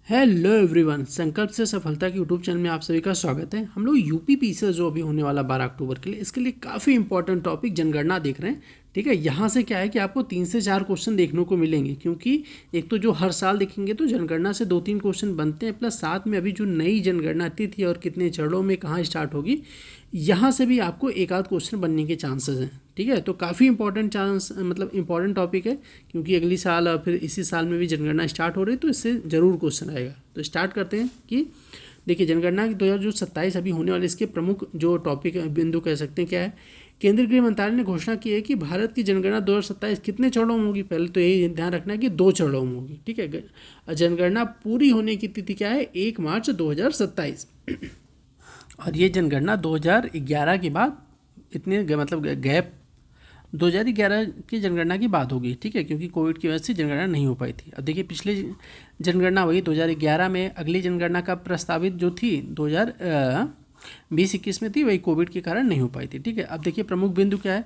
Hello everyone, संकल्प से सफलता के यूट्यूब चैनल में आप सभी का स्वागत है। हम लोग यूपी पीसीएस जो अभी होने वाला 12 अक्टूबर के लिए, इसके लिए काफ़ी इंपॉर्टेंट टॉपिक जनगणना देख रहे हैं। ठीक है, यहाँ से क्या है कि आपको 3 से 4 क्वेश्चन देखने को मिलेंगे, क्योंकि एक तो जो हर साल देखेंगे तो जनगणना से 2-3 क्वेश्चन बनते हैं, प्लस साथ में अभी जो नई जनगणना तिथि और कितने चरणों में कहाँ स्टार्ट होगी, यहाँ से भी आपको एक आध क्वेश्चन बनने के चांसेस हैं। ठीक है, तो काफ़ी इंपॉर्टेंट इंपॉर्टेंट टॉपिक है, क्योंकि अगली साल और फिर इसी साल में भी जनगणना स्टार्ट हो रही है, तो इससे ज़रूर क्वेश्चन आएगा। तो स्टार्ट करते हैं कि देखिए, जनगणना की 2027 अभी होने वाले इसके प्रमुख जो टॉपिक बिंदु कह सकते हैं क्या है। केंद्रीय गृह मंत्रालय ने घोषणा की है कि भारत की जनगणना 2027 कितने चरणों में होगी। पहले तो यही ध्यान रखना है कि 2 चरणों में होगी। ठीक है, जनगणना पूरी होने की तिथि क्या है, 1 मार्च 2027। और ये जनगणना 2011 के बाद इतने गैप 2011 की जनगणना की बात होगी। ठीक है, क्योंकि कोविड की वजह से जनगणना नहीं हो पाई थी। अब देखिए, पिछले जनगणना वही 2011 में, अगली जनगणना का प्रस्तावित जो थी 2020-21 में थी, वही कोविड के कारण नहीं हो पाई थी। ठीक है, अब देखिए प्रमुख बिंदु क्या है।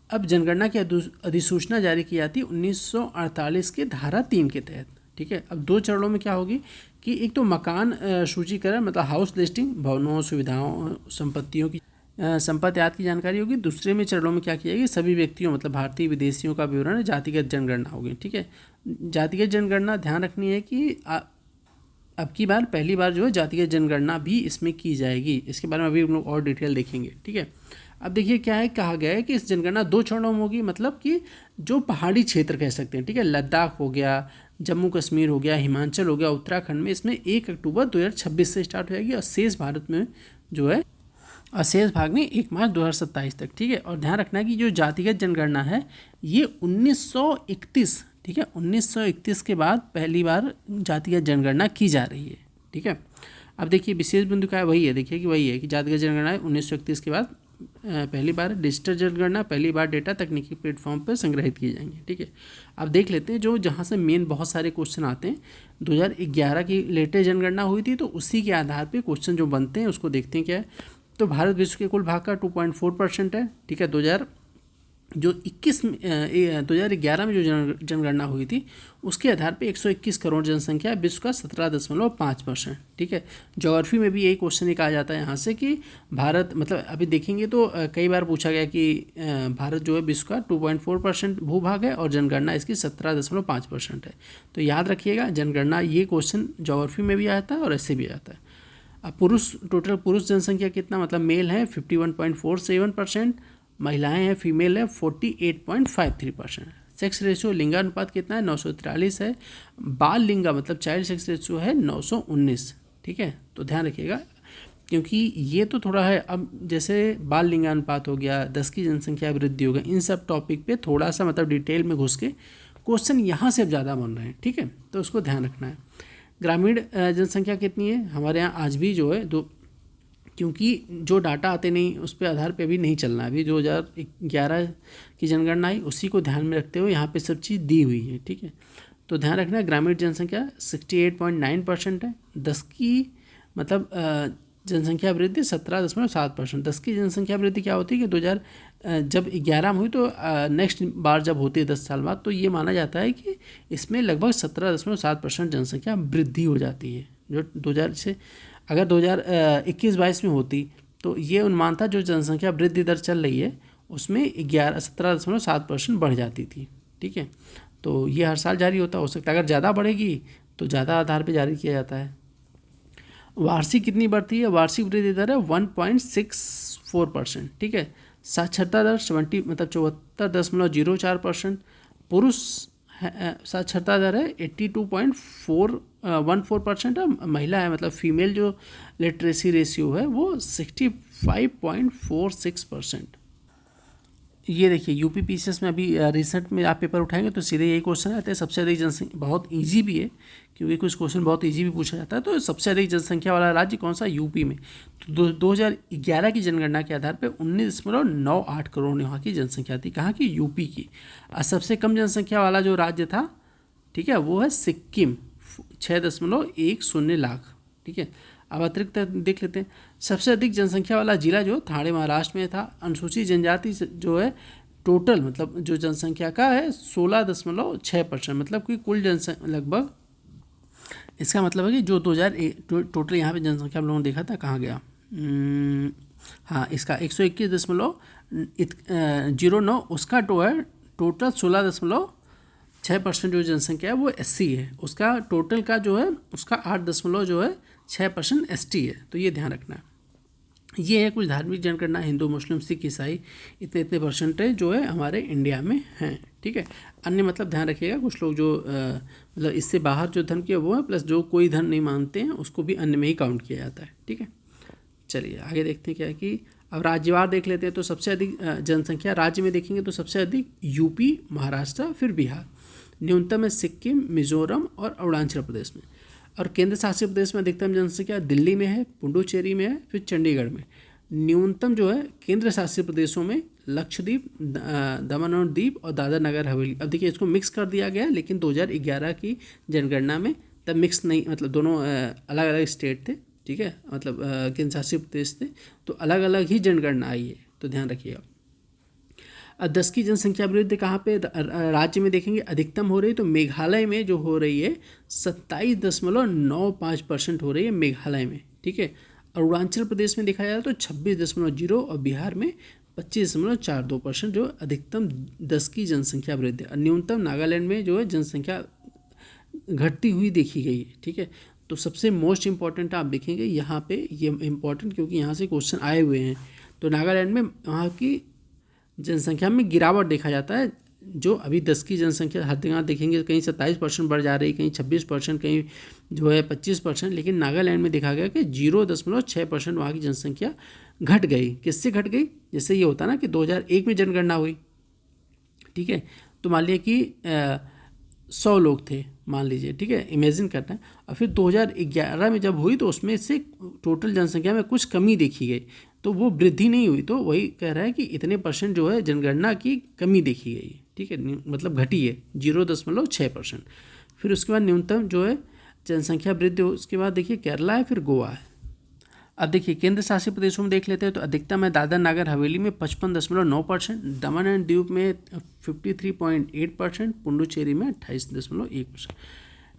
अब जनगणना की अधिसूचना जारी की जाती 1948 के धारा 3 के तहत। ठीक है, अब 2 चरणों में क्या होगी कि एक तो मकान सूचीकरण मतलब हाउस लिस्टिंग, भवनों, सुविधाओं, संपत्तियों की संपत्ति आदि की जानकारी होगी। दूसरे में चरणों में क्या किया जाएगी, सभी व्यक्तियों मतलब भारतीय विदेशियों का विवरण, जातिगत जनगणना होगी। ठीक है, जातिगत जनगणना ध्यान रखनी है कि अब की बार पहली बार जो है जातिगत जनगणना भी इसमें की जाएगी। इसके बारे में अभी हम लोग और डिटेल देखेंगे। ठीक है, अब देखिए क्या है, कहा गया है कि इस जनगणना 2 चरणों में होगी, मतलब कि जो पहाड़ी क्षेत्र कह सकते हैं। ठीक है, लद्दाख हो गया, जम्मू कश्मीर हो गया, हिमाचल हो गया, उत्तराखंड में इसमें 1 अक्टूबर 2026 से स्टार्ट हो जाएगी, और शेष भारत में जो है शेष भाग में 1 मार्च 2027 तक। ठीक है, और ध्यान रखना है कि जो जातिगत जनगणना है ये 1931, ठीक है, 1931 के बाद पहली बार जातिगत जनगणना की जा रही है। ठीक है, अब देखिए विशेष बिंदु क्या है, वही है, देखिए कि वही है कि जातिगत जनगणना 1931 के बाद पहली बार डिजिटल जनगणना, पहली बार डेटा तकनीकी प्लेटफॉर्म पर संग्रहित किए जाएंगे। ठीक है, अब देख लेते हैं जो जहाँ से मेन बहुत सारे क्वेश्चन आते हैं। 2011 की लेटेस्ट जनगणना हुई थी, तो उसी के आधार पे क्वेश्चन जो बनते हैं उसको देखते हैं क्या है। तो भारत विश्व के कुल भाग का 2.4% है। ठीक है, 2011 में जो जनगणना हुई थी उसके आधार पे 121 करोड़ जनसंख्या, विश्व का 17.5%। ठीक है, ज्योग्राफी में भी यही क्वेश्चन एक आ जाता है यहाँ से कि भारत मतलब अभी देखेंगे तो कई बार पूछा गया कि भारत जो है विश्व का 2.4% भूभाग है और जनगणना इसकी 17.5% है। तो याद रखिएगा, जनगणना ये क्वेश्चन ज्योग्राफी में भी आता है और ऐसे भी आता है। अब टोटल पुरुष जनसंख्या कितना, मतलब मेल है 51.47%, महिलाएं हैं फीमेल है 48.53%। सेक्स रेशियो लिंगानुपात कितना है, 943 है। बाल लिंगा मतलब चाइल्ड सेक्स रेशियो है 919। ठीक है, तो ध्यान रखिएगा, क्योंकि ये तो थोड़ा है। अब जैसे बाल लिंगानुपात हो गया, 10 की जनसंख्या वृद्धि हो गया, इन सब टॉपिक पे थोड़ा सा मतलब डिटेल में घुस के क्वेश्चन यहाँ से अब ज़्यादा बन रहे हैं। ठीक है, तो उसको ध्यान रखना है। ग्रामीण जनसंख्या कितनी है हमारे यहाँ आज भी जो है क्योंकि जो डाटा आते नहीं उस पर आधार पे अभी नहीं चलना है। अभी 2011 की जनगणना आई, उसी को ध्यान में रखते हुए यहाँ पे सब चीज़ दी हुई है। ठीक है, तो ध्यान रखना, ग्रामीण जनसंख्या 68.9% है। 10 की मतलब जनसंख्या वृद्धि 17.7%। 10 की जनसंख्या वृद्धि क्या होती है कि 2000 जब 11 में हुई तो नेक्स्ट बार जब होती है 10 साल बाद, तो ये माना जाता है कि इसमें लगभग 17.7% जनसंख्या वृद्धि हो जाती है। जो 2000 से अगर 2021-22 में होती तो ये अनुमान था जो जनसंख्या वृद्धि दर चल रही है उसमें 17.7% बढ़ जाती थी। ठीक है, तो ये हर साल जारी हो सकता है। अगर ज़्यादा बढ़ेगी तो ज़्यादा आधार पर जारी किया जाता है। वार्षिक कितनी बढ़ती है, वार्षिक वृद्धि दर है 1.64%। ठीक है, साक्षरता दर 74.04%। पुरुष साक्षरता दर है 82.14%। और महिला है मतलब फीमेल जो लिटरेसी रेशियो है वो 65.46%। ये देखिए यूपी पीसीएस में अभी रिसेंट में आप पेपर उठाएंगे तो सीधे यही क्वेश्चन आते हैं। सबसे अधिक जनसंख्या, बहुत इजी भी है क्योंकि कुछ क्वेश्चन बहुत इजी भी पूछा जाता है। तो सबसे अधिक जनसंख्या वाला राज्य कौन सा, यूपी में। तो 2011 की जनगणना के आधार पर 19.98 करोड़ यहाँ की जनसंख्या थी, कहाँ की, यूपी की। और सबसे कम जनसंख्या वाला जो राज्य था, ठीक है, वो है सिक्किम, 6.10 लाख। ठीक है, अब अतिरिक्त देख लेते हैं। सबसे अधिक जनसंख्या वाला जिला जो ठाणे महाराष्ट्र में था। अनुसूचित जनजाति जो है टोटल मतलब जो जनसंख्या का है 16.6%, मतलब कि कुल जनसंख्या लगभग इसका मतलब है कि जो 2001 टोटल यहाँ पे जनसंख्या हम लोगों ने देखा था, कहाँ गया, हाँ, इसका 121.09 उसका टोटल 16.6% जो जनसंख्या है वो SC है, उसका टोटल का जो है उसका 8.6% ST है। तो ये ध्यान रखना है। ये है कुछ धार्मिक जनगणना, हिंदू, मुस्लिम, सिख, ईसाई, इतने इतने परसेंटेज जो है हमारे इंडिया में हैं। ठीक है, अन्य मतलब ध्यान रखिएगा, कुछ लोग जो मतलब इससे बाहर जो धर्म के वो है, प्लस जो कोई धर्म नहीं मानते हैं उसको भी अन्य में ही काउंट किया जाता है। ठीक है, चलिए आगे देखते हैं क्या है कि अब राज्यवार देख लेते हैं। तो सबसे अधिक जनसंख्या राज्य में देखेंगे तो सबसे अधिक यूपी, महाराष्ट्र, फिर बिहार, न्यूनतम है सिक्किम, मिजोरम और अरुणाचल प्रदेश में। और केंद्र शासित प्रदेश में अधिकतम जनसंख्या दिल्ली में है, पुडुचेरी में है, फिर चंडीगढ़ में। न्यूनतम जो है केंद्र शासित प्रदेशों में लक्षद्वीप, दमन और दीव और दादरा नगर हवेली। अब देखिए इसको मिक्स कर दिया गया, लेकिन 2011 की जनगणना में तब मिक्स नहीं, मतलब दोनों अलग अलग स्टेट थे। ठीक है, मतलब केंद्र शासित प्रदेश थे, तो अलग अलग ही जनगणना आई है, तो ध्यान रखिएगा। 10 की जनसंख्या वृद्धि कहाँ पे राज्य में देखेंगे अधिकतम हो रही है, तो मेघालय में जो हो रही है 27.95% हो रही है मेघालय में। ठीक है, अरुणाचल प्रदेश में देखा जाए तो 26.0 और बिहार में 25.42% जो अधिकतम 10 की जनसंख्या वृद्धि। और न्यूनतम नागालैंड में जो है जनसंख्या घटती हुई देखी गई है। ठीक है, तो सबसे मोस्ट इम्पॉर्टेंट आप देखेंगे यहाँ पे, ये इम्पॉर्टेंट क्योंकि यहाँ से क्वेश्चन आए हुए हैं। तो नागालैंड में वहाँ की जनसंख्या में गिरावट देखा जाता है, जो अभी 10 की जनसंख्या हर जगह देखेंगे कहीं 27% बढ़ जा रही, कहीं 26%, कहीं जो है 25%, लेकिन नागालैंड में देखा गया कि 0.6% वहाँ की जनसंख्या घट गई। किससे घट गई? जैसे ये होता ना कि 2001 में जनगणना हुई, ठीक है, तो मान लिया कि 100 लोग थे, मान लीजिए, ठीक है, इमेजिन करना है, और फिर 2011 में जब हुई तो उसमें से टोटल जनसंख्या में कुछ कमी देखी गई, तो वो वृद्धि नहीं हुई। तो वही कह रहा है कि इतने % जो है जनगणना की कमी देखी गई है। ठीक है, मतलब घटी है 0.6%। फिर उसके बाद न्यूनतम जो है जनसंख्या वृद्धि, उसके बाद देखिए केरला है, फिर गोवा है। अब देखिए केंद्र शासित प्रदेशों में देख लेते हैं, तो अधिकतम है दादरा नगर हवेली में 55.9%, दमन एंड दीव में 53.8%, पुडुचेरी में 28.1%।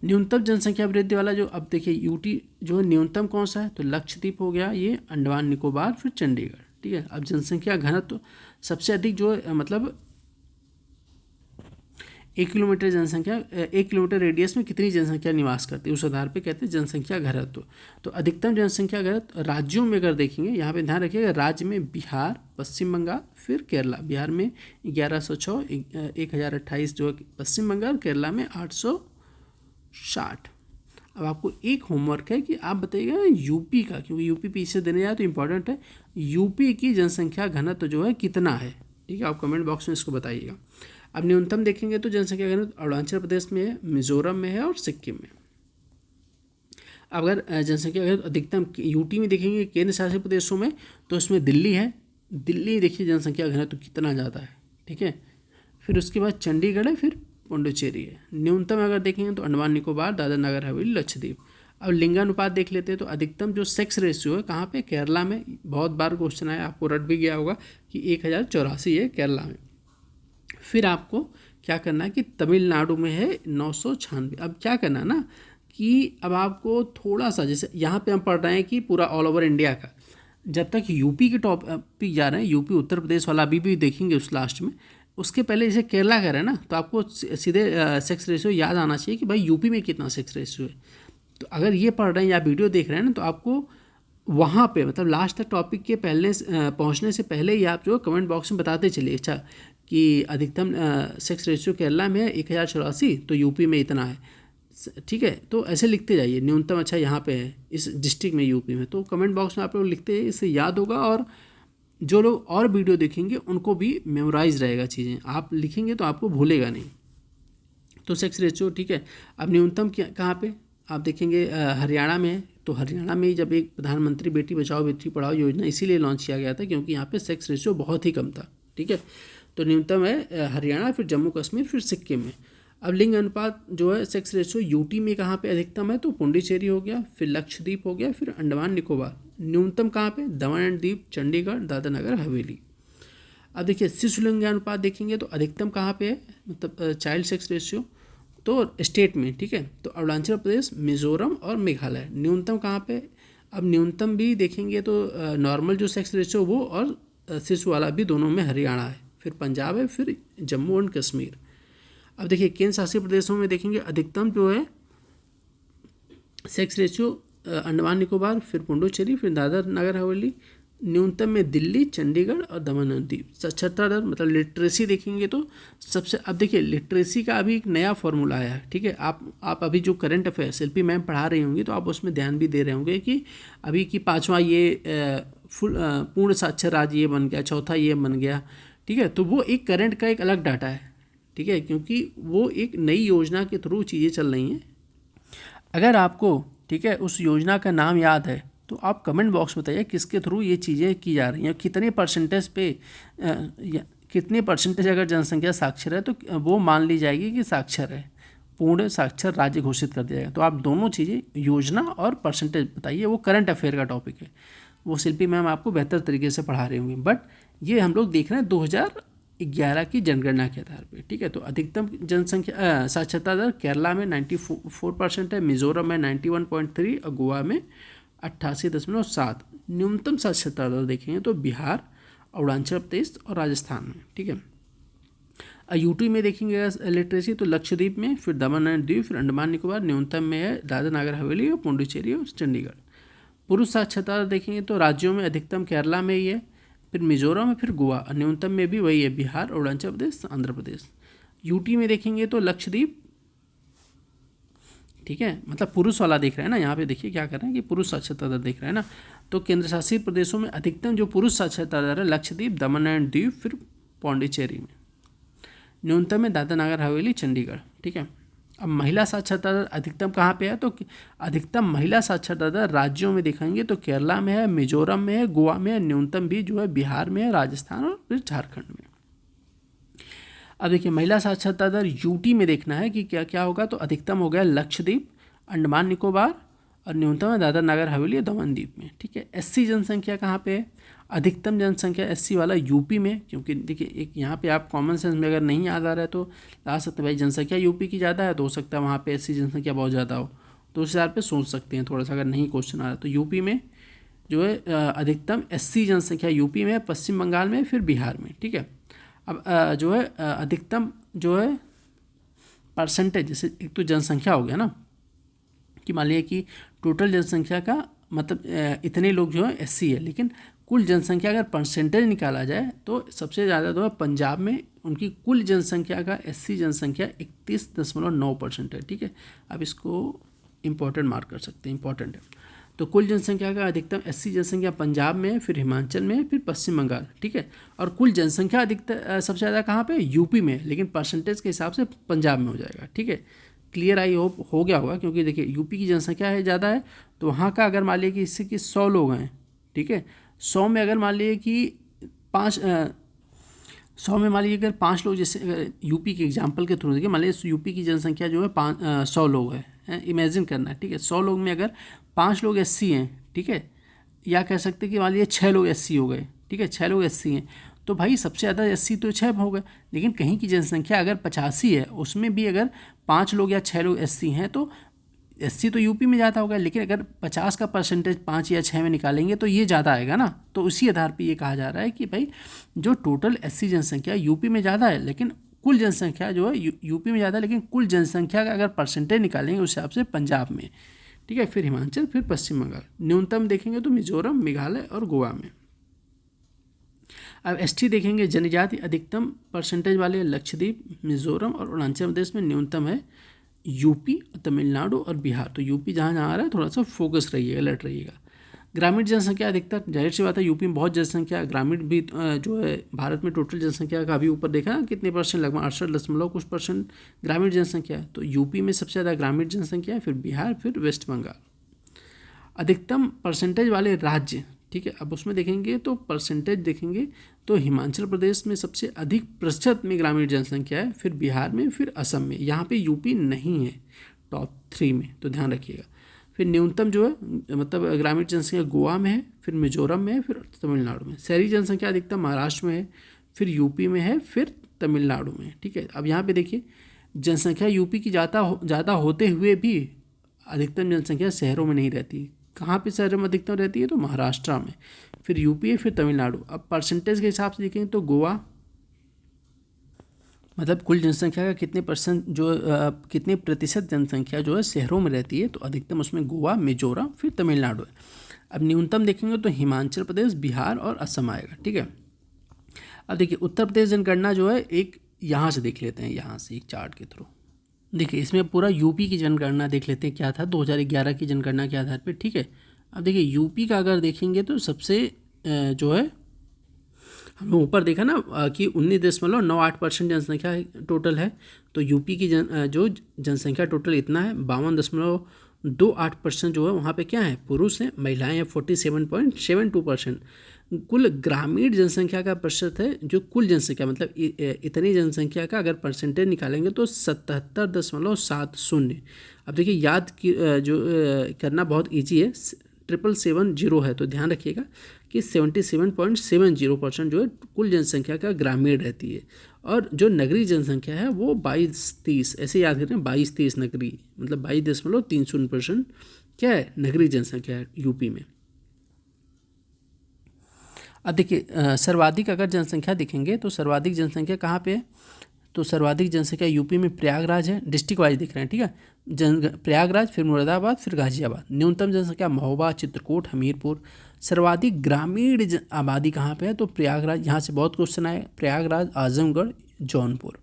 न्यूनतम जनसंख्या वृद्धि वाला जो, अब देखिए यूटी जो है न्यूनतम कौन सा है, तो लक्षद्वीप हो गया, ये अंडमान निकोबार, फिर चंडीगढ़। ठीक है, अब जनसंख्या घनत्व तो सबसे अधिक जो है मतलब 1 किलोमीटर जनसंख्या, 1 किलोमीटर रेडियस में कितनी जनसंख्या निवास करती है, उस आधार पे कहते हैं जनसंख्या घनत्व। तो अधिकतम जनसंख्या घनत्व राज्यों में अगर देखेंगे, यहाँ पे ध्यान रखिएगा, राज्य में बिहार, पश्चिम बंगाल, फिर केरला। बिहार में 1106, 1028 जो है पश्चिम बंगाल, केरला में 860। अब आपको एक होमवर्क है कि आप बताइएगा यूपी का, क्योंकि यूपी पीछे देने जाए तो इम्पोर्टेंट है, यूपी की जनसंख्या घनत्व जो है कितना है। ठीक है, आप कमेंट बॉक्स में इसको बताइएगा। अब न्यूनतम देखेंगे तो जनसंख्या घनत्व अरुणाचल प्रदेश में है, मिजोरम में है और सिक्किम में। अगर जनसंख्या घनत्व अधिकतम यूटी में देखेंगे केंद्र शासित प्रदेशों में, तो इसमें दिल्ली है। दिल्ली देखिए जनसंख्या घनत्व कितना ज़्यादा है। ठीक है, फिर उसके बाद चंडीगढ़ है, फिर पुडुचेरी है। न्यूनतम अगर देखेंगे तो अंडमान निकोबार, दादरा नगर हवेली, लक्षद्वीप। अब लिंगानुपात देख लेते हैं, तो अधिकतम जो सेक्स रेशियो है कहाँ पे, केरला में। बहुत बार क्वेश्चन आया, आपको रट भी गया होगा कि 1084 है केरला में। फिर आपको क्या करना है कि तमिलनाडु में है 996। अब क्या करना है ना कि अब आपको थोड़ा सा, जैसे यहाँ पे हम पढ़ रहे हैं कि पूरा ऑल ओवर इंडिया का, जब तक यूपी के टॉपिक जा रहे हैं, यूपी उत्तर प्रदेश वाला अभी भी देखेंगे उस लास्ट में, उसके पहले जैसे केरला का है ना, तो आपको सीधे सेक्स रेशियो याद आना चाहिए कि भाई यूपी में कितना सेक्स रेशियो है। तो अगर ये पढ़ रहे हैं या वीडियो देख रहे हैं ना, तो आपको वहाँ पे मतलब लास्ट तक टॉपिक के पहले पहुँचने से पहले ही आप जो कमेंट बॉक्स में बताते चलिए, अच्छा कि अधिकतम सेक्स रेशियो केरला में है 1084, तो यूपी में इतना है। ठीक है, तो ऐसे लिखते जाइए, न्यूनतम अच्छा यहाँ पे है इस डिस्ट्रिक्ट में, यूपी में। तो कमेंट बॉक्स में आप लोग लिखते हैं, इससे याद होगा, और जो लोग और वीडियो देखेंगे उनको भी मेमोराइज रहेगा चीज़ें। आप लिखेंगे तो आपको भूलेगा नहीं। तो सेक्स रेशियो, ठीक है। अब न्यूनतम कहाँ पे आप देखेंगे, हरियाणा में है। तो हरियाणा में जब एक प्रधानमंत्री बेटी बचाओ बेटी पढ़ाओ योजना इसीलिए लॉन्च किया गया था, क्योंकि यहाँ पे सेक्स रेशियो बहुत ही कम था। ठीक है, तो न्यूनतम है हरियाणा, फिर जम्मू कश्मीर, फिर सिक्किम में। अब लिंग अनुपात जो है सेक्स रेशियो यूटी में कहाँ पे अधिकतम है, तो पुडुचेरी हो गया, फिर लक्षद्वीप हो गया, फिर अंडमान निकोबार। न्यूनतम कहाँ पे, दमन एंड दीव, चंडीगढ़, दादरा नगर हवेली। अब देखिए शिशु लिंग अनुपात देखेंगे तो अधिकतम कहाँ पे है, मतलब चाइल्ड सेक्स रेशियो, तो स्टेट में, ठीक है, तो अरुणाचल प्रदेश, मिजोरम और मेघालय। न्यूनतम कहाँ पे, अब न्यूनतम भी देखेंगे तो नॉर्मल जो सेक्स रेशियो वो और शिशु वाला भी दोनों में हरियाणा है, फिर पंजाब है, फिर जम्मू एंड कश्मीर। अब देखिए केंद्र शासित प्रदेशों में देखेंगे अधिकतम जो है सेक्स रेशियो अंडमान निकोबार, फिर पुडुचेरी, फिर दादर नगर हवेली। न्यूनतम में दिल्ली, चंडीगढ़ और दमन और दीव। साक्षरता दर मतलब लिटरेसी देखेंगे तो सबसे, अब देखिए लिटरेसी का अभी एक नया फॉर्मूला आया है, ठीक है। आप अभी जो करंट अफेयर्स शिल्पी मैम पढ़ा रही होंगी तो आप उसमें ध्यान भी दे रहे होंगे कि अभी की पाँचवा ये पूर्ण साक्षर राज्य ये बन गया, चौथा ये बन गया, ठीक है। तो वो एक करंट का एक अलग डाटा है, ठीक है, क्योंकि वो एक नई योजना के थ्रू चीज़ें चल रही हैं। अगर आपको, ठीक है, उस योजना का नाम याद है तो आप कमेंट बॉक्स में बताइए किसके थ्रू ये चीज़ें की जा रही हैं, कितने परसेंटेज पे कितने परसेंटेज अगर जनसंख्या साक्षर है तो वो मान ली जाएगी कि साक्षर है, पूर्ण साक्षर राज्य घोषित कर दिया जाएगा। तो आप दोनों चीज़ें योजना और परसेंटेज बताइए, वो करंट अफेयर का टॉपिक है, वो शिल्पी मैम आपको बेहतर तरीके से पढ़ा रहे होंगे। बट ये हम लोग देख रहे हैं 2011 की जनगणना के आधार पे, ठीक है। तो अधिकतम जनसंख्या साक्षरता दर केरला में 94% है, मिजोरम में 91.3 और गोवा में 88.7। न्यूनतम साक्षरता दर देखेंगे तो बिहार, अरुणाचल प्रदेश और राजस्थान में, ठीक है। यूटी में देखेंगे लिटरेसी तो लक्षद्वीप में, फिर दमन एंड दीव, फिर अंडमान निकोबार। न्यूनतम में है दादर नगर हवेली और पुडुचेरी और चंडीगढ़। पुरुष साक्षरता दर देखेंगे तो राज्यों में अधिकतम केरला में ही है, फिर मिजोरम में, फिर गोवा। न्यूनतम में भी वही है, बिहार, अरुणाचल प्रदेश, आंध्र प्रदेश। यूटी में देखेंगे तो लक्षद्वीप, ठीक है, मतलब पुरुष वाला देख रहे हैं ना, यहाँ पे देखिए क्या कर रहे हैं कि पुरुष साक्षरता दर देख रहे हैं ना। तो केंद्र शासित प्रदेशों में अधिकतम जो पुरुष साक्षरता दर है लक्षद्वीप, दमन एंड दीव, फिर पौंडीचेरी में। न्यूनतम में दादर नगर हवेली, चंडीगढ़, ठीक है। अब महिला साक्षरता दर अधिकतम कहाँ पे है, तो अधिकतम महिला साक्षरता दर राज्यों में दिखाएंगे तो केरला में है, मिजोरम में है, गोवा में है। न्यूनतम भी जो है बिहार में है, राजस्थान और फिर झारखंड में। अब देखिए महिला साक्षरता दर यूटी में देखना है कि क्या क्या होगा, तो अधिकतम हो गया लक्षद्वीप, अंडमान निकोबार और न्यूनतम है दादर नगर हवेली और दमन द्वीप में, ठीक है। एससी जनसंख्या कहाँ पे है, अधिकतम जनसंख्या एससी वाला यूपी में, क्योंकि देखिए एक यहाँ पे आप कॉमन सेंस में अगर नहीं याद आ रहा है तो ला सकते भाई जनसंख्या यूपी की ज़्यादा है तो हो सकता है वहाँ पे एससी जनसंख्या बहुत ज़्यादा हो, तो उस हिसाब पे सोच सकते हैं थोड़ा सा, अगर नहीं क्वेश्चन आ रहा तो यूपी में जो है अधिकतम एससी जनसंख्या यूपी में, पश्चिम बंगाल में, फिर बिहार में, ठीक है। अब जो है अधिकतम जो है परसेंटेज, जैसे एक तो जनसंख्या हो गया ना कि मान लिया कि टोटल जनसंख्या का मतलब इतने लोग जो है एससी है, लेकिन कुल जनसंख्या अगर परसेंटेज निकाला जाए तो सबसे ज़्यादा जो है पंजाब में उनकी कुल जनसंख्या का एससी जनसंख्या 31.9% है, ठीक है। अब इसको इम्पोर्टेंट मार्क कर सकते हैं, इम्पोर्टेंट है। तो कुल जनसंख्या का अधिकतम एससी जनसंख्या पंजाब में है, फिर हिमाचल में है, फिर पश्चिम बंगाल, ठीक है। और कुल जनसंख्या अधिकतर सबसे ज़्यादा कहाँ पे, यूपी में, लेकिन परसेंटेज के हिसाब से पंजाब में हो जाएगा, ठीक है। क्लियर आई होप हो गया होगा, क्योंकि देखिए यूपी की जनसंख्या है ज़्यादा है, तो वहाँ का अगर मान लिया कि इससे कि 100 लोग हैं, ठीक है, 100 में अगर मान लिए कि 100 में मान लीजिए अगर 5 लोग, जैसे यूपी के एग्जांपल के थ्रू देखिए, मान लीजिए यूपी की जनसंख्या जो है 100 लोग है, इमेजिन करना है, ठीक है। 100 लोग में अगर 5 लोग एससी हैं, ठीक है, या कह सकते हैं कि मान लीजिए 6 लोग एससी हो गए, ठीक है, 6 लोग एससी हैं, तो भाई सबसे ज़्यादा एससी तो 6 हो गए, लेकिन कहीं की जनसंख्या अगर 85 है, उसमें भी अगर 5 लोग या 6 लोग एससी हैं तो एससी तो यूपी में ज़्यादा होगा, लेकिन अगर 50 का परसेंटेज 5 या 6 में निकालेंगे तो ये ज़्यादा आएगा ना। तो उसी आधार पे ये कहा जा रहा है कि भाई जो टोटल एससी जनसंख्या यूपी में ज़्यादा है, लेकिन कुल जनसंख्या जो है यूपी में ज़्यादा है, लेकिन कुल जनसंख्या का अगर परसेंटेज निकालेंगे उस हिसाब से पंजाब में, ठीक है, फिर हिमाचल, फिर पश्चिम बंगाल। न्यूनतम देखेंगे तो मिजोरम, मेघालय और गोवा में। अब एसटी देखेंगे जनजाति अधिकतम परसेंटेज वाले लक्षद्वीप, मिजोरम और अरुणाचल प्रदेश में। न्यूनतम है यूपी, तमिलनाडु और बिहार। तो यूपी जहाँ जहाँ आ रहा है थोड़ा सा फोकस रहिएगा, अलर्ट रहिएगा। ग्रामीण जनसंख्या अधिकतर, जाहिर सी बात है यूपी में बहुत जनसंख्या, ग्रामीण भी जो है भारत में टोटल जनसंख्या का अभी ऊपर देखा ना कितने परसेंट, लगभग 68% ग्रामीण जनसंख्या है। तो यूपी में सबसे ज़्यादा ग्रामीण जनसंख्या है, फिर बिहार, फिर वेस्ट बंगाल। अधिकतम परसेंटेज वाले राज्य, ठीक है, अब उसमें देखेंगे तो परसेंटेज देखेंगे तो हिमाचल प्रदेश में सबसे अधिक प्रतिशत में ग्रामीण जनसंख्या है, फिर बिहार में, फिर असम में। यहाँ पे यूपी नहीं है टॉप 3 में, तो ध्यान रखिएगा। फिर न्यूनतम जो है मतलब ग्रामीण जनसंख्या गोवा में है, फिर मिजोरम में है, फिर तमिलनाडु में। शहरी जनसंख्या अधिकतम महाराष्ट्र में है, फिर यूपी में है, फिर तमिलनाडु में, ठीक है। अब यहाँ पे देखिए जनसंख्या यूपी की ज़्यादा होते हुए भी अधिकतम जनसंख्या शहरों में नहीं रहती। कहाँ पे शहरों में अधिकतम रहती है? तो महाराष्ट्र में, फिर यूपी है, फिर तमिलनाडु। अब परसेंटेज के हिसाब से देखेंगे तो गोवा, मतलब कुल जनसंख्या का कितने परसेंट कितने प्रतिशत जनसंख्या जो है शहरों में रहती है, तो अधिकतम उसमें गोवा, मिजोरम, फिर तमिलनाडु है। अब न्यूनतम देखेंगे तो हिमाचल प्रदेश, बिहार और असम आएगा। ठीक है, अब देखिए उत्तर प्रदेश जनगणना जो है एक यहाँ से देख लेते हैं, यहाँ से एक चार्ट के थ्रू। देखिए इसमें पूरा यूपी की जनगणना देख लेते हैं क्या था 2011 की जनगणना के आधार पर। ठीक है, अब देखिए यूपी का अगर देखेंगे तो सबसे जो है हमने ऊपर देखा ना कि 19.98% जनसंख्या टोटल है। तो यूपी की जो जनसंख्या टोटल इतना है, 52.28% जो है वहाँ पे क्या है, पुरुष हैं, महिलाएं हैं 47.72%। कुल ग्रामीण जनसंख्या का प्रतिशत है, जो कुल जनसंख्या मतलब इतनी जनसंख्या का अगर परसेंटेज निकालेंगे तो 77.70। अब देखिए याद की करना बहुत ईजी है, 770 है, तो ध्यान रखिएगा कि 77.70% जो है कुल जनसंख्या का ग्रामीण रहती है। और जो नगरीय जनसंख्या है वो 22-30, ऐसे याद करें, 22-30 नगरीय, मतलब 22.30% क्या है, नगरीय जनसंख्या है यूपी में। अब देखिए सर्वाधिक अगर जनसंख्या देखेंगे तो सर्वाधिक जनसंख्या कहाँ पे है, तो सर्वाधिक जनसंख्या यूपी में प्रयागराज है। डिस्ट्रिक्ट वाइज देख रहे हैं, ठीक है, प्रयागराज, फिर मुरादाबाद, फिर गाजियाबाद। न्यूनतम जनसंख्या महोबा, चित्रकूट, हमीरपुर। सर्वाधिक ग्रामीण आबादी कहाँ पे है, तो प्रयागराज, यहाँ से बहुत क्वेश्चन आए, प्रयागराज, आजमगढ़, जौनपुर।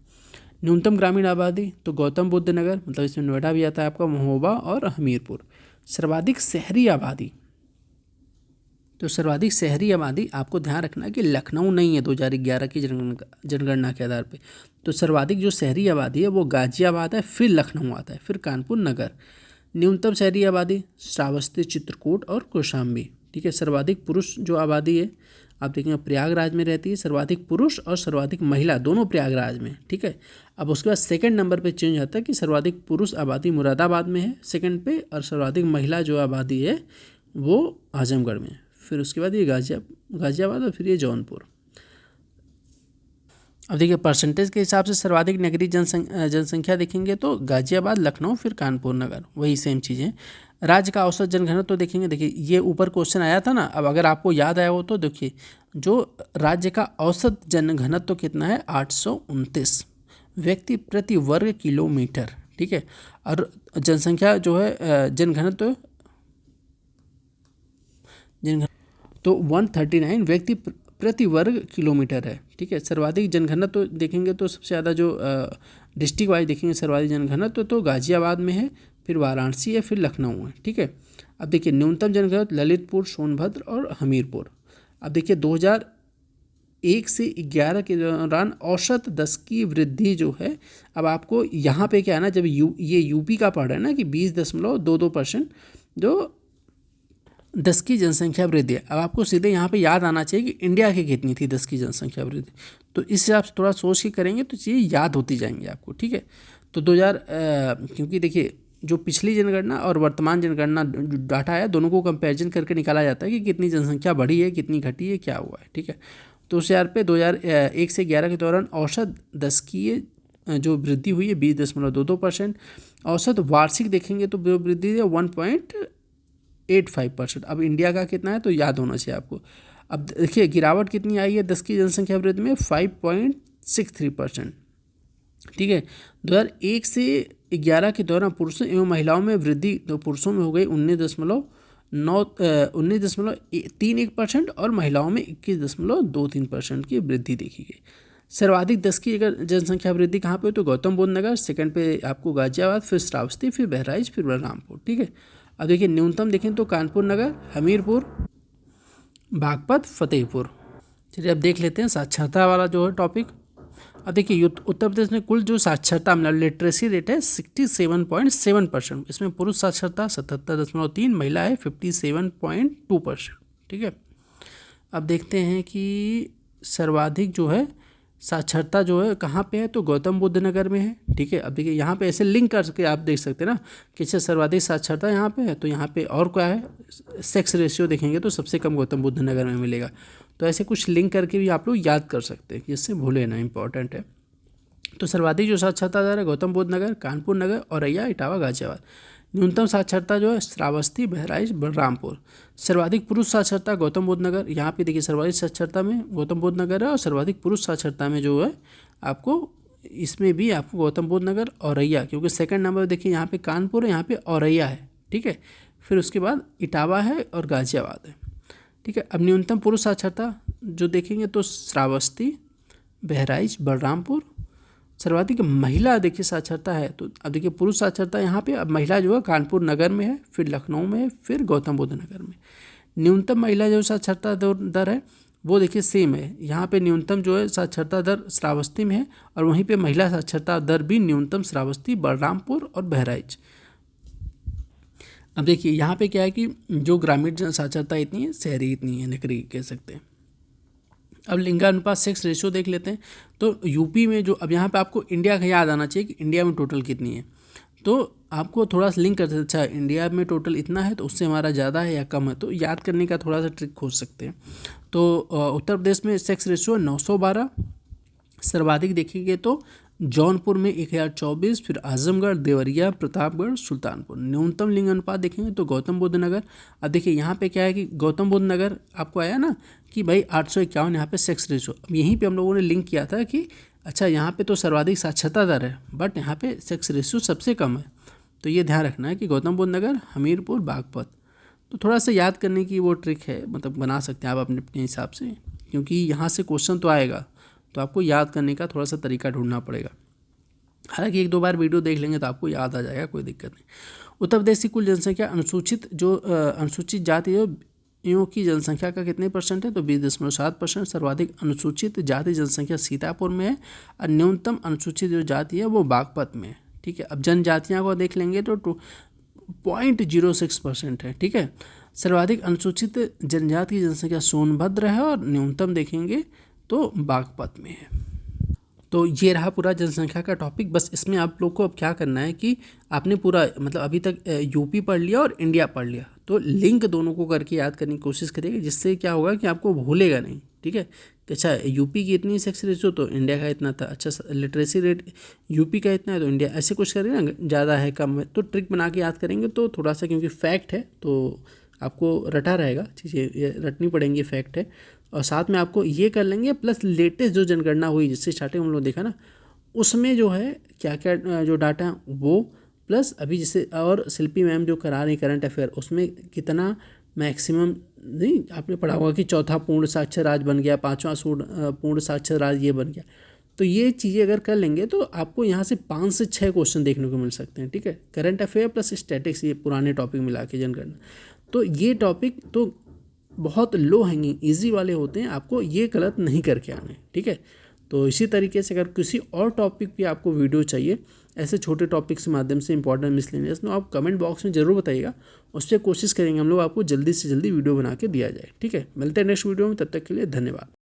न्यूनतम ग्रामीण आबादी तो गौतम बुद्ध नगर, मतलब इसमें नोएडा भी आता है आपका, महोबा और हमीरपुर। सर्वाधिक शहरी आबादी, तो सर्वाधिक शहरी आबादी आपको ध्यान रखना है कि लखनऊ नहीं है 2011 की जनगणना के आधार पे। तो सर्वाधिक जो शहरी आबादी है वो गाजियाबाद है, फिर लखनऊ आता है, फिर कानपुर नगर। न्यूनतम शहरी आबादी श्रावस्ती, चित्रकूट और कौशाम्बी। ठीक है, सर्वाधिक पुरुष जो आबादी है आप देखेंगे प्रयागराज में रहती है, सर्वाधिक पुरुष और सर्वाधिक महिला दोनों प्रयागराज में। ठीक है, अब उसके बाद सेकंड नंबर पे चेंज होता है कि सर्वाधिक पुरुष आबादी मुरादाबाद में है सेकंड पे, और सर्वाधिक महिला जो आबादी है वो आजमगढ़ में। फिर उसके बाद ये गाजियाबाद और फिर ये जौनपुर। अब देखिए परसेंटेज के हिसाब से सर्वाधिक नगरीय जनसंख्या देखेंगे तो गाजियाबाद, लखनऊ, फिर कानपुर नगर, वही सेम चीज़ें। राज्य का औसत जनघनत्व तो देखेंगे, देखिए ये ऊपर क्वेश्चन आया था ना, अब अगर आपको याद आया हो तो देखिए जो राज्य का औसत जनघनत्व तो कितना है, 829 व्यक्ति प्रति वर्ग किलोमीटर। ठीक है, और जनसंख्या जो है जनघनत्व तो 139 व्यक्ति प्रति वर्ग किलोमीटर है। ठीक है, सर्वाधिक जनघनत्व तो देखेंगे तो सबसे ज़्यादा जो डिस्ट्रिक्ट वाइज देखेंगे सर्वाधिक जनघनत्व तो गाजियाबाद में है, फिर वाराणसी है, फिर लखनऊ है। ठीक है, अब देखिए न्यूनतम जनघनत्व ललितपुर, सोनभद्र और हमीरपुर। अब देखिए 2001 से 11 के दौरान औसत 10 की वृद्धि जो है, अब आपको यहाँ पे क्या है ना, जब ये यूपी का पढ़ रहे हैं ना कि 20.22% जो 10 की जनसंख्या वृद्धि है। अब आपको सीधे यहाँ पे याद आना चाहिए कि इंडिया की कितनी थी 10 की जनसंख्या वृद्धि, तो इस हिसाब से थोड़ा सोच के करेंगे तो चीज़ें याद होती जाएंगी आपको। ठीक है, तो 2000 क्योंकि देखिए जो पिछली जनगणना और वर्तमान जनगणना जो डाटा है दोनों को कंपैरिजन करके निकाला जाता है कि कितनी जनसंख्या बढ़ी है, कितनी घटी है, क्या हुआ है। ठीक है, तो उस पे 2001 से 11 के दौरान औसत 10 की जो वृद्धि हुई है 20.22%। औसत वार्षिक देखेंगे तो वृद्धि है 1.85%। अब इंडिया का कितना है तो याद होना चाहिए आपको। अब देखिए गिरावट कितनी आई है 10 की जनसंख्या वृद्धि में, 5.63%। ठीक है, 2001 से 11 के दौरान पुरुषों एवं महिलाओं में वृद्धि तो पुरुषों में हो गई 19.31% और महिलाओं में 21.23% की वृद्धि देखी गई। सर्वाधिक 10 की अगर जनसंख्या वृद्धि कहाँ पे हो तो गौतम बुद्ध नगर, सेकंड पे आपको गाजियाबाद, फिर श्रावस्ती, फिर बहराइच, फिर बलरामपुर। ठीक है, अब देखिए न्यूनतम देखें तो कानपुर नगर, हमीरपुर, बागपत, फतेहपुर। चलिए अब देख लेते हैं साक्षरता वाला जो है टॉपिक। अब देखिए उत्तर प्रदेश में कुल जो साक्षरता मतलब लिटरेसी रेट है 67.7%। इसमें पुरुष साक्षरता 77.3, महिला है 57.2%। ठीक है, अब देखते हैं कि सर्वाधिक जो है साक्षरता जो है कहाँ पे है तो गौतम बुद्ध नगर में है। ठीक है, अब देखिए यहाँ पे ऐसे लिंक कर सके आप देख सकते हैं ना कि अच्छा सर्वाधिक साक्षरता यहाँ पे है, तो यहाँ पे और क्या है सेक्स रेशियो देखेंगे तो सबसे कम गौतम बुद्ध नगर में मिलेगा। तो ऐसे कुछ लिंक करके भी आप लोग याद कर सकते हैं, इससे भूले ना, इंपॉर्टेंट है। तो सर्वाधिक जो साक्षरता दर है गौतम बुद्ध नगर, कानपुर नगर, औरैया, इटावा, गाजियाबाद। न्यूनतम साक्षरता जो है श्रावस्ती, बहराइच, बलरामपुर। सर्वाधिक पुरुष साक्षरता गौतम बुद्ध नगर, यहाँ पे देखिए सर्वाधिक साक्षरता में गौतम बुद्ध नगर है, और सर्वाधिक पुरुष साक्षरता में जो है आपको इसमें भी आपको गौतम बुद्ध नगर, औरैया, क्योंकि सेकंड नंबर देखिए यहाँ पे कानपुर है, यहाँ पे औरैया है, ठीक है। फिर उसके बाद इटावा है और गाजियाबाद है, ठीक है। अब न्यूनतम पुरुष साक्षरता जो देखेंगे तो श्रावस्ती, बहराइच, बलरामपुर। सर्वाधिक महिला देखिए साक्षरता है, तो अब देखिए पुरुष साक्षरता यहाँ पे, अब महिला जो है कानपुर नगर में है, फिर लखनऊ में है, फिर गौतम बुद्ध नगर में। न्यूनतम महिला जो साक्षरता दर है वो देखिए सेम है, यहाँ पे न्यूनतम जो है साक्षरता दर श्रावस्ती में है, और वहीं पे महिला साक्षरता दर भी न्यूनतम श्रावस्ती, बलरामपुर और बहराइच। अब देखिए यहाँ पे क्या है कि जो ग्रामीण जन साक्षरता इतनी है, शहरी इतनी है, नगरीय कह सकते हैं। अब लिंगानुपात सेक्स रेशियो देख लेते हैं। तो यूपी में जो, अब यहाँ पे आपको इंडिया का याद आना चाहिए कि इंडिया में टोटल कितनी है, तो आपको थोड़ा सा लिंक कर सकते हैं, अच्छा इंडिया में टोटल इतना है तो उससे हमारा ज़्यादा है या कम है, तो याद करने का थोड़ा सा ट्रिक खोज सकते हैं। तो उत्तर प्रदेश में सेक्स रेशियो 912, सर्वाधिक देखेंगे तो जौनपुर में 1024, फिर आजमगढ़, देवरिया, प्रतापगढ़, सुल्तानपुर। न्यूनतम लिंग अनुपात देखेंगे तो गौतम बुद्ध नगर। अब देखिए यहाँ पे क्या है कि गौतम बुद्ध नगर आपको आया ना कि भाई 851 यहाँ पे सेक्स रेशियो। अब यहीं पे हम लोगों ने लिंक किया था कि अच्छा यहाँ पे तो सर्वाधिक साक्षरता दर है, बट यहाँ पे सेक्स रेशियो सबसे कम है, तो ये ध्यान रखना है कि गौतम बुद्ध नगर, हमीरपुर, बागपत। तो थोड़ा सा याद करने की वो ट्रिक है, मतलब बना सकते हैं आप अपने अपने हिसाब से, क्योंकि यहाँ से क्वेश्चन तो आएगा, तो आपको याद करने का थोड़ा सा तरीका ढूंढना पड़ेगा। हालांकि एक दो बार वीडियो देख लेंगे तो आपको याद आ जाएगा, कोई दिक्कत नहीं। उत्तर प्रदेश की कुल जनसंख्या अनुसूचित जातियों की जनसंख्या का कितने परसेंट है, तो 20.7%। सर्वाधिक अनुसूचित जाति जनसंख्या सीतापुर में है, और न्यूनतम अनुसूचित जो जाति है वो बागपत में है, ठीक है। अब जनजातियाँ को देख लेंगे तो 0.06% है, ठीक है। सर्वाधिक अनुसूचित जनजाति की जनसंख्या सोनभद्र है, और न्यूनतम देखेंगे तो बागपत में है। तो ये रहा पूरा जनसंख्या का टॉपिक। बस इसमें आप लोग को अब क्या करना है कि आपने पूरा मतलब अभी तक यूपी पढ़ लिया और इंडिया पढ़ लिया, तो लिंक दोनों को करके याद करने की कोशिश करिएगा, जिससे क्या होगा कि आपको भूलेगा नहीं, ठीक है। अच्छा यूपी की इतनी सेक्स रेशियो तो इंडिया का इतना था, अच्छा लिटरेसी रेट यूपी का इतना है तो इंडिया, ऐसे कुछ करेंगे ना, ज़्यादा है कम है, तो ट्रिक बना के याद करेंगे तो थोड़ा सा, क्योंकि फैक्ट है तो आपको रटा रहेगा चीज़ें, ये रटनी पड़ेंगी, फैक्ट है। और साथ में आपको ये कर लेंगे, प्लस लेटेस्ट जो जनगणना हुई जिससे स्टार्टिंग हम लोग देखा ना, उसमें जो है क्या क्या जो डाटा वो, प्लस अभी जैसे और शिल्पी मैम जो करा रही करंट अफेयर, उसमें कितना मैक्सिमम, नहीं आपने पढ़ा होगा कि चौथा पूर्ण साक्षर राज्य बन गया, पाँचवां पूर्ण साक्षर राज्य ये बन गया। तो ये चीज़ें अगर कर लेंगे तो आपको यहाँ से 5 से 6 क्वेश्चन देखने को मिल सकते हैं, ठीक है। करंट अफेयर प्लस स्टैटिक्स, ये पुराने टॉपिक मिला के जनगणना, तो ये टॉपिक तो बहुत लो हैंगिंग ईजी वाले होते हैं, आपको ये गलत नहीं करके आने, ठीक है। तो इसी तरीके से अगर किसी और टॉपिक पे आपको वीडियो चाहिए, ऐसे छोटे टॉपिक के माध्यम से इंपॉर्टेंट मिसलेनियस, तो आप कमेंट बॉक्स में ज़रूर बताइएगा, उस पर कोशिश करेंगे हम लोग आपको जल्दी से जल्दी वीडियो बना के दिया जाए, ठीक है। मिलते हैं नेक्स्ट वीडियो में, तब तक के लिए धन्यवाद।